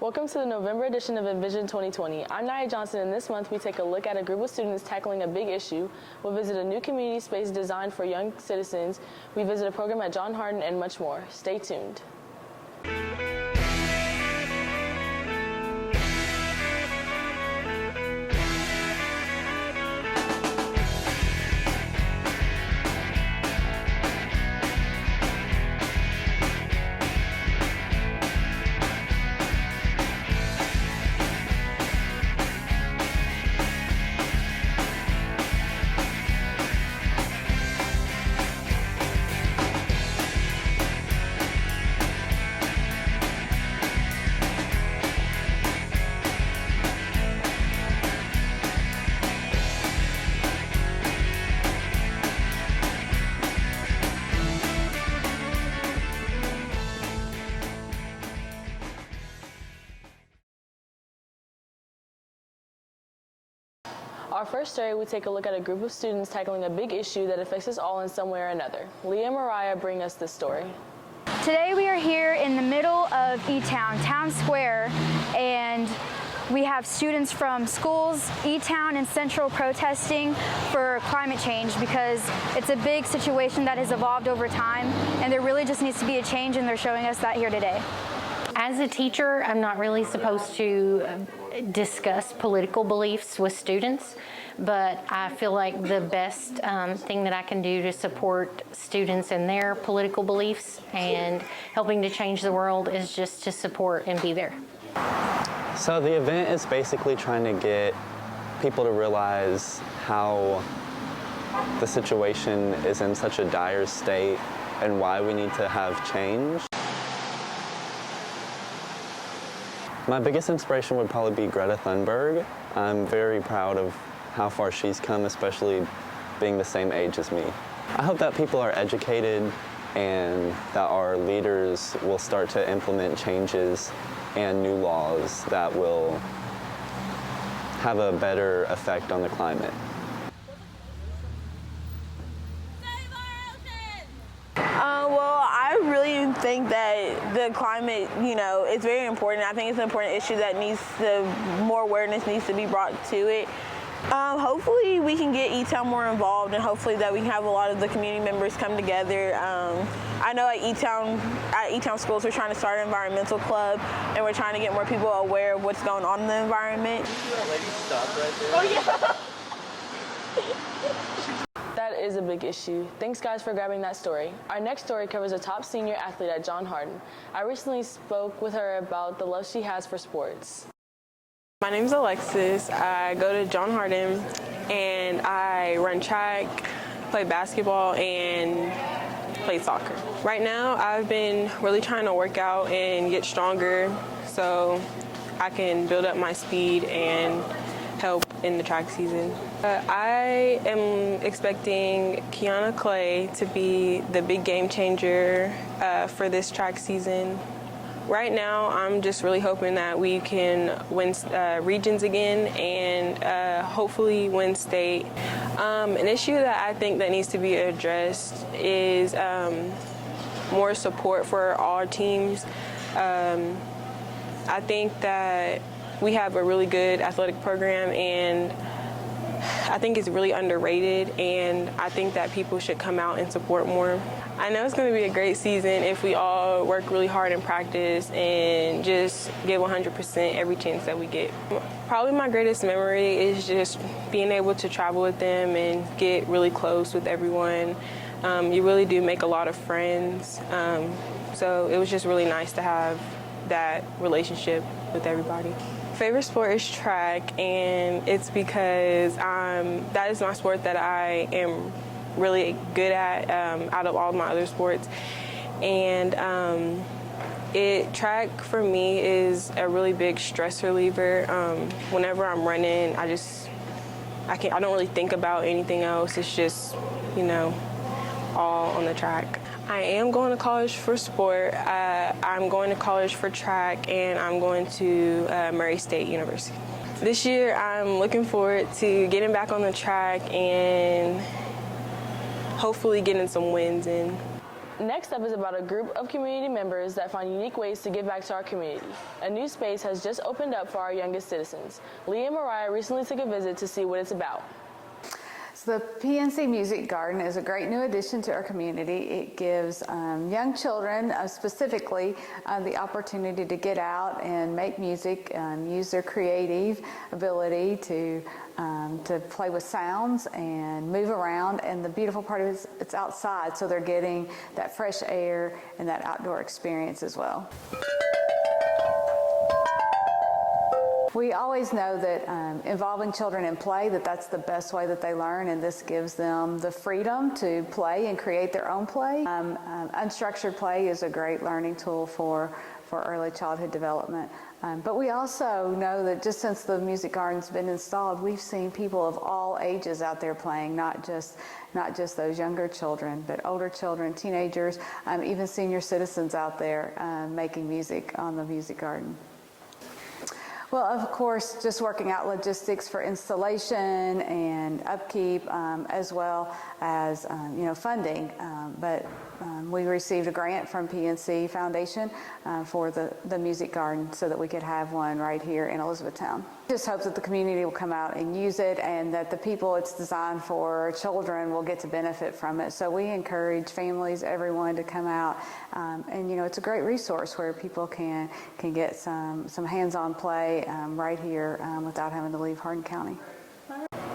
Welcome to the November edition of Envision 2020. I'm Nia Johnson, and this month we take a look at a group of students tackling a big issue. We'll visit a new community space designed for young citizens. We visit a program at John Hardin and much more. Stay tuned. Our first story, we take a look at a group of students tackling a big issue that affects us all in some way or another. Leah and Mariah bring us this story. Today we are here in the middle of E-Town, Town Square, and we have students from schools, E-Town, and Central protesting for climate change because it's a big situation that has evolved over time, and there really just needs to be a change, and they're showing us that here today. As a teacher, I'm not really supposed to discuss political beliefs with students, but I feel like the best thing that I can do to support students in their political beliefs and helping to change the world is just to support and be there. So the event is basically trying to get people to realize how the situation is in such a dire state and why we need to have change. My biggest inspiration would probably be Greta Thunberg. I'm very proud of how far she's come, especially being the same age as me. I hope that people are educated and that our leaders will start to implement changes and new laws that will have a better effect on the climate. I really think that the climate, is very important. I think it's an important issue that more awareness needs to be brought to it. Hopefully we can get E-Town more involved, and hopefully that we can have a lot of the community members come together. I know at E-Town schools we're trying to start an environmental club, and we're trying to get more people aware of what's going on in the environment. That lady stopped right there. Oh yeah. That is a big issue. Thanks guys for grabbing that story. Our next story covers a top senior athlete at John Hardin. I recently spoke with her about the love she has for sports. My name is Alexis. I go to John Hardin and I run track, play basketball, and play soccer. Right now I've been really trying to work out and get stronger so I can build up my speed and help in the track season. I am expecting Kiana Clay to be the big game changer for this track season. Right now, I'm just really hoping that we can win regions again and hopefully win state. An issue that I think that needs to be addressed is more support for all our teams. I think that we have a really good athletic program, and I think it's really underrated, and I think that people should come out and support more. I know it's going to be a great season if we all work really hard in practice and just give 100% every chance that we get. Probably my greatest memory is just being able to travel with them and get really close with everyone. You really do make a lot of friends, so it was just really nice to have that relationship with everybody. Favorite sport is track, and it's because that is my sport that I am really good at out of all my other sports. And track for me is a really big stress reliever. Whenever I'm running, I don't really think about anything else. It's just, all on the track. I am going to college for sport. I'm going to college for track, and I'm going to Murray State University. This year, I'm looking forward to getting back on the track and hopefully getting some wins in. Next up is about a group of community members that find unique ways to give back to our community. A new space has just opened up for our youngest citizens. Leah and Mariah recently took a visit to see what it's about. So the PNC Music Garden is a great new addition to our community. It gives young children specifically the opportunity to get out and make music, use their creative ability to play with sounds and move around. And the beautiful part is it's outside, so they're getting that fresh air and that outdoor experience as well. We always know that involving children in play, that's the best way that they learn, and this gives them the freedom to play and create their own play. Unstructured play is a great learning tool for early childhood development. But we also know that just since the music garden's been installed, we've seen people of all ages out there playing, not just those younger children, but older children, teenagers, even senior citizens out there making music on the music garden. Well, of course, just working out logistics for installation and upkeep, as well as funding. But we received a grant from PNC Foundation for the music garden so that we could have one right here in Elizabethtown. Just hope that the community will come out and use it, and that the people it's designed for, children, will get to benefit from it. So we encourage families, everyone, to come out, and it's a great resource where people can get some hands-on play right here without having to leave Hardin County.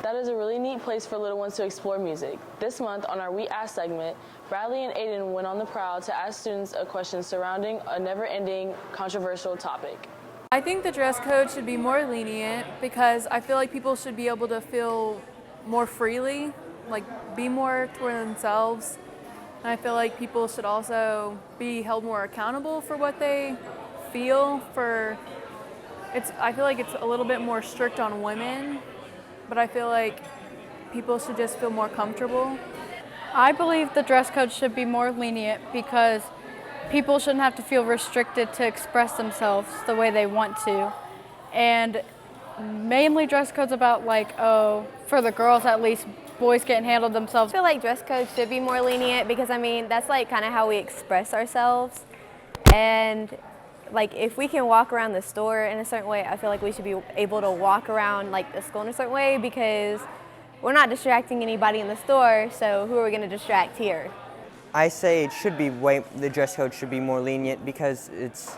That is a really neat place for little ones to explore music. This month on our We Ask segment, Bradley and Aiden went on the prowl to ask students a question surrounding a never-ending controversial topic. I think the dress code should be more lenient because I feel like people should be able to feel more freely, like be more toward themselves. And I feel like people should also be held more accountable for what they feel. I feel like it's a little bit more strict on women, but I feel like people should just feel more comfortable. I believe the dress code should be more lenient because people shouldn't have to feel restricted to express themselves the way they want to. And mainly dress codes about for the girls at least, boys can't handle themselves. I feel like dress code should be more lenient because that's kind of how we express ourselves. And if we can walk around the store in a certain way, I feel like we should be able to walk around the school in a certain way because we're not distracting anybody in the store, so who are we going to distract here? I say the dress code should be more lenient because it's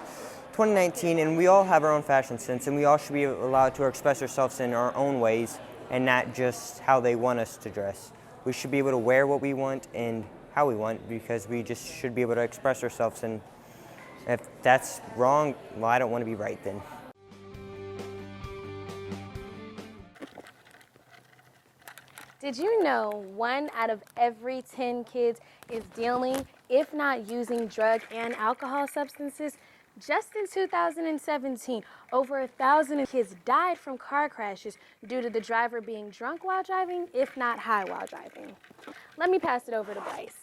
2019 and we all have our own fashion sense and we all should be allowed to express ourselves in our own ways and not just how they want us to dress. We should be able to wear what we want and how we want because we just should be able to express ourselves, and if that's wrong, well, I don't want to be right then. Did you know 1 out of every 10 kids is dealing, if not using, drug and alcohol substances? Just in 2017, over 1,000 kids died from car crashes due to the driver being drunk while driving, if not high while driving. Let me pass it over to Bryce.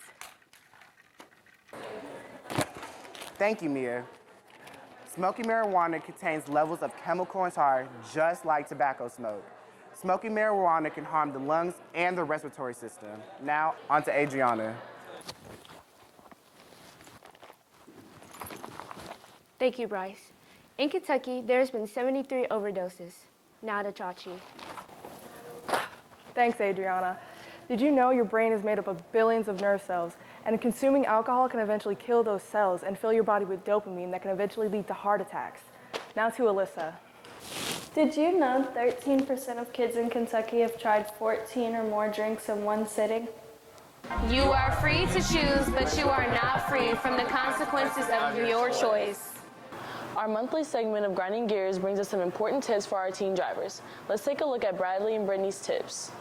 Thank you, Mia. Smoking marijuana contains levels of chemical and tar just like tobacco smoke. Smoking marijuana can harm the lungs and the respiratory system. Now, on to Adriana. Thank you, Bryce. In Kentucky, there's been 73 overdoses. Now to Chachi. Thanks, Adriana. Did you know your brain is made up of billions of nerve cells, and consuming alcohol can eventually kill those cells and fill your body with dopamine that can eventually lead to heart attacks? Now to Alyssa. Did you know 13% of kids in Kentucky have tried 14 or more drinks in one sitting? You are free to choose, but you are not free from the consequences of your choice. Our monthly segment of Grinding Gears brings us some important tips for our teen drivers. Let's take a look at Bradley and Brittany's tips.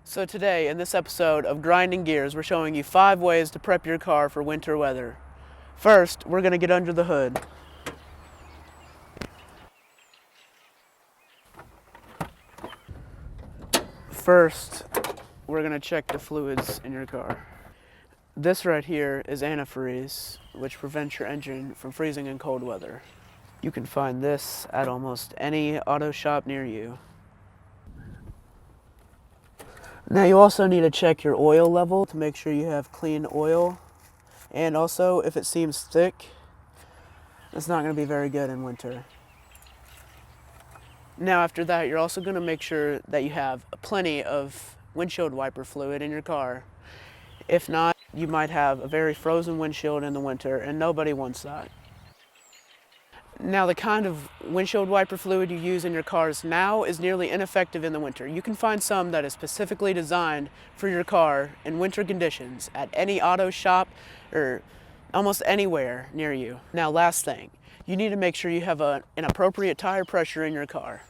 So today, in this episode of Grinding Gears, we're showing you 5 ways to prep your car for winter weather. First, we're going to get under the hood. First, we're going to check the fluids in your car. This right here is antifreeze, which prevents your engine from freezing in cold weather. You can find this at almost any auto shop near you. Now you also need to check your oil level to make sure you have clean oil. And also, if it seems thick, it's not going to be very good in winter. Now after that, you're also going to make sure that you have plenty of windshield wiper fluid in your car. If not, you might have a very frozen windshield in the winter, and nobody wants that. Now the kind of windshield wiper fluid you use in your cars now is nearly ineffective in the winter. You can find some that is specifically designed for your car in winter conditions at any auto shop or almost anywhere near you. Now last thing, you need to make sure you have an appropriate tire pressure in your car.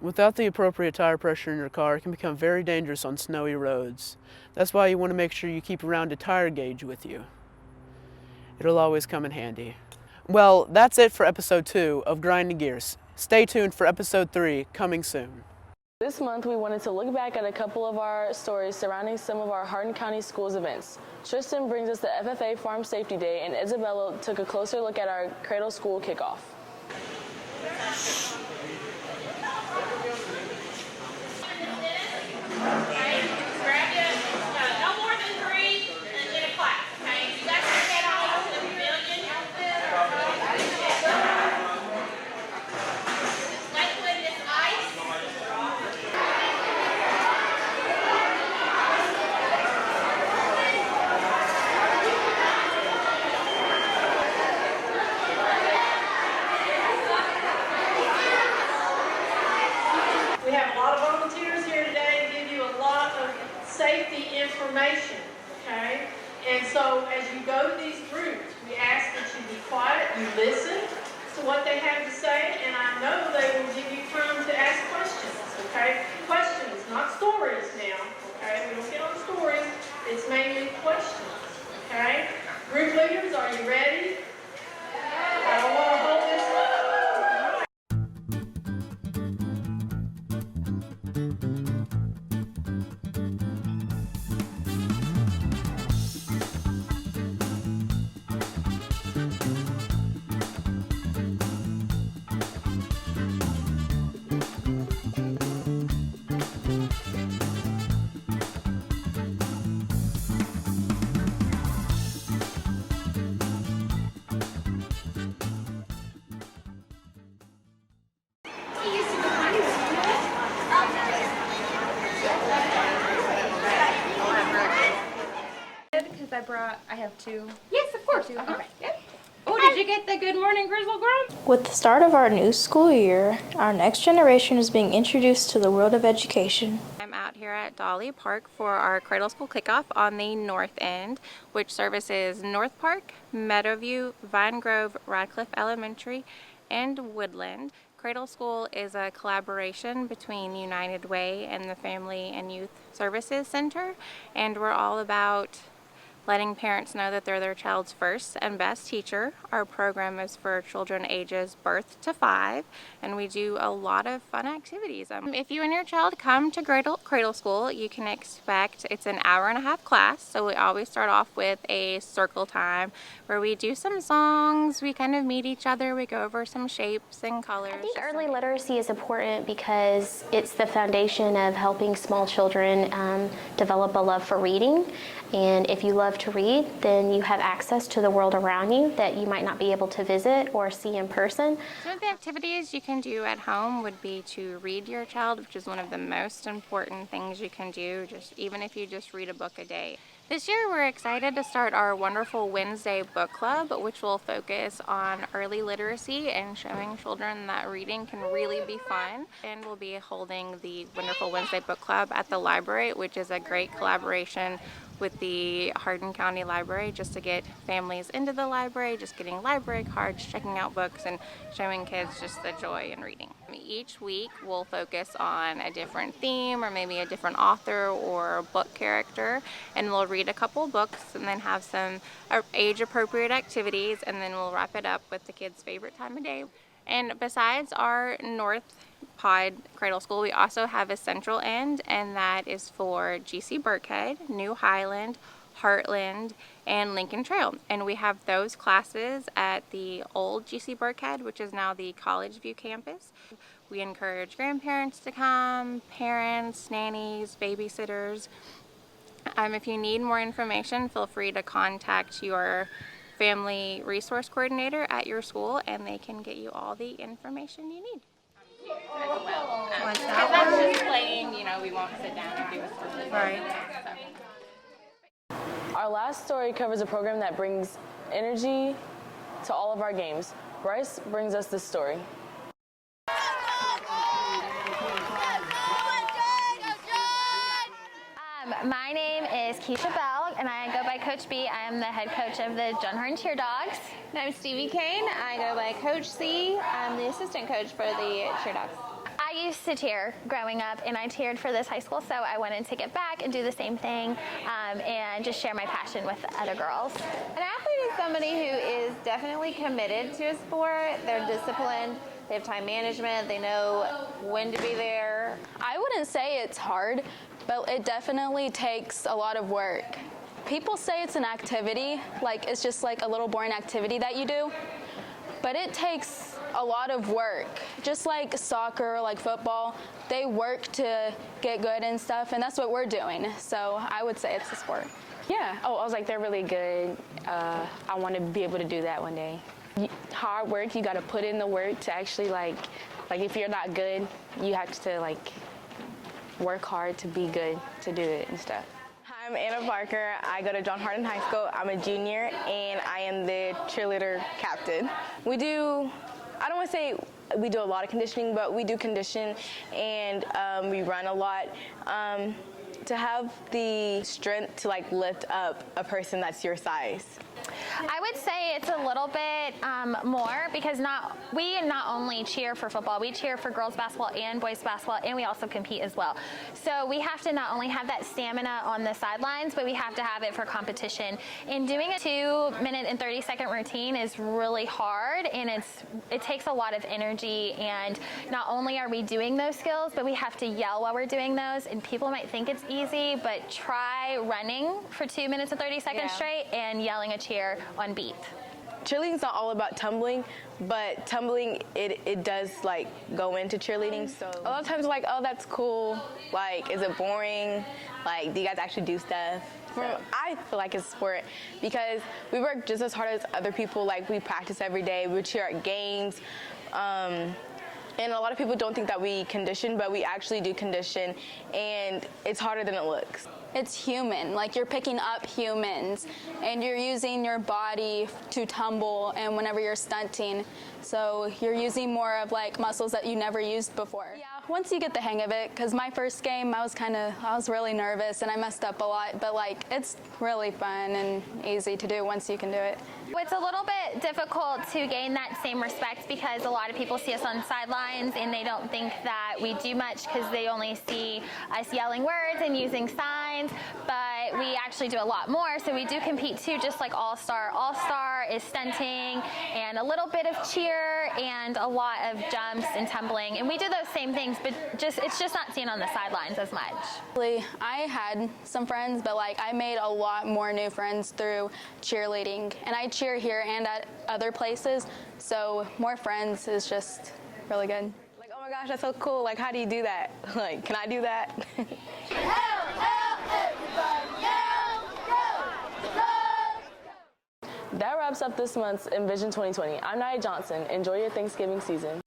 Without the appropriate tire pressure in your car, it can become very dangerous on snowy roads. That's why you want to make sure you keep around a tire gauge with you. It'll always come in handy. Well, that's it for episode 2 of Grinding Gears. Stay tuned for episode 3 coming soon. This month, we wanted to look back at a couple of our stories surrounding some of our Hardin County Schools events. Tristan brings us the FFA Farm Safety Day, and Isabella took a closer look at our Cradle School kickoff. We have a lot of volunteers here today to give you a lot of safety information, okay? And so as you go to these groups, we ask that you be quiet, you listen to what they have to say, and I know they will give you time to ask questions, okay? Questions, not stories now, okay? We don't get on stories, it's mainly questions, okay? Group leaders, are you ready? I don't want to hold this up. I have 2. Yes, of course. Okay. Yep. Oh, did you get the Good Morning Grizzle Grump? With the start of our new school year, our next generation is being introduced to the world of education. I'm out here at Dolly Park for our Cradle School Kickoff on the north end, which services North Park, Meadowview, Vine Grove, Radcliffe Elementary, and Woodland. Cradle School is a collaboration between United Way and the Family and Youth Services Center, and we're all about letting parents know that they're their child's first and best teacher. Our program is for children ages birth to 5, and we do a lot of fun activities. If you and your child come to Cradle School, you can expect it's an hour-and-a-half class. So we always start off with a circle time where we do some songs, we kind of meet each other, we go over some shapes and colors. I think early literacy is important because it's the foundation of helping small children develop a love for reading. And if you love to read, then you have access to the world around you that you might not be able to visit or see in person. Some of the activities you can do at home would be to read your child, which is one of the most important things you can do, even if you just read a book a day. This year we're excited to start our Wonderful Wednesday book club, which will focus on early literacy and showing children that reading can really be fun. And we'll be holding the Wonderful Wednesday book club at the library, which is a great collaboration with the Hardin County Library, just to get families into the library, just getting library cards, checking out books, and showing kids just the joy in reading. Each week we'll focus on a different theme or maybe a different author or book character, and we'll read a couple books and then have some age-appropriate activities, and then we'll wrap it up with the kids' favorite time of day. And besides our North pod cradle school, we also have a central end, and that is for GC Burkhead, New Highland, Heartland, and Lincoln Trail. And we have those classes at the old GC Burkhead, which is now the College View campus. We encourage grandparents to come, parents, nannies, babysitters. If you need more information, feel free to contact your family resource coordinator at your school, and they can get you all the information you need. Because that's just playing, you know, we won't sit down and do a specific Right. Our last story covers a program that brings energy to all of our games. Bryce brings us this story. My name is Keisha Bell, and I go by Coach B. I am the head coach of the John Harden Cheer Dogs. And I'm Stevie Kane. I go by Coach C. I'm the assistant coach for the Cheer Dogs. I used to cheer growing up, and I cheered for this high school, so I wanted to get back and do the same thing and just share my passion with other girls. An athlete is somebody who is definitely committed to a sport. They're disciplined. They have time management. They know when to be there. I wouldn't say it's hard, but it definitely takes a lot of work. People say it's an activity, like it's just like a little boring activity that you do, but it takes a lot of work. Just like soccer, like football, they work to get good and stuff, and that's what we're doing. So I would say it's a sport. Yeah. Oh, I was like, they're really good. I want to be able to do that one day. Hard work, you got to put in the work to actually like if you're not good, you have to like work hard to be good to do it and stuff. Hi, I'm Anna Parker. I go to John Harden High School. I'm a junior, and I am the cheerleader captain. We do, I don't want to say we do a lot of conditioning, but we do condition, and we run a lot. To have the strength to like lift up a person that's your size. I would say it's a little bit more because we not only cheer for football, we cheer for girls basketball and boys basketball, and we also compete as well. So we have to not only have that stamina on the sidelines, but we have to have it for competition. And doing a 2-minute and 30-second routine is really hard, and it takes a lot of energy. And not only are we doing those skills, but we have to yell while we're doing those. And people might think it's easy, but try running for 2 minutes and 30 seconds straight and yelling a cheer on beat. Cheerleading's not all about tumbling, but tumbling, it does like go into cheerleading. So a lot of times like, oh, that's cool. Like, is it boring? Like, do you guys actually do stuff? So I feel like it's a sport because we work just as hard as other people. Like, we practice every day. We cheer at games. And a lot of people don't think that we condition, but we actually do condition, and it's harder than it looks. It's human, like you're picking up humans, and you're using your body to tumble, and whenever you're stunting, so you're using more of like muscles that you never used before. Yeah, once you get the hang of it, because my first game, I was really nervous, and I messed up a lot, but like it's really fun and easy to do once you can do it. It's a little bit difficult to gain that same respect because a lot of people see us on sidelines and they don't think that we do much because they only see us yelling words and using signs, but we actually do a lot more. So we do compete too, just like All-Star. All-Star is stunting and a little bit of cheer and a lot of jumps and tumbling, and we do those same things, but it's just not seen on the sidelines as much. I had some friends, but like I made a lot more new friends through cheerleading, and I cheer here and at other places, so more friends is just really good. Like, oh my gosh, that's so cool. Like, how do you do that? Like, can I do that? That wraps up this month's Envision 2020. I'm Nia Johnson. Enjoy your Thanksgiving season.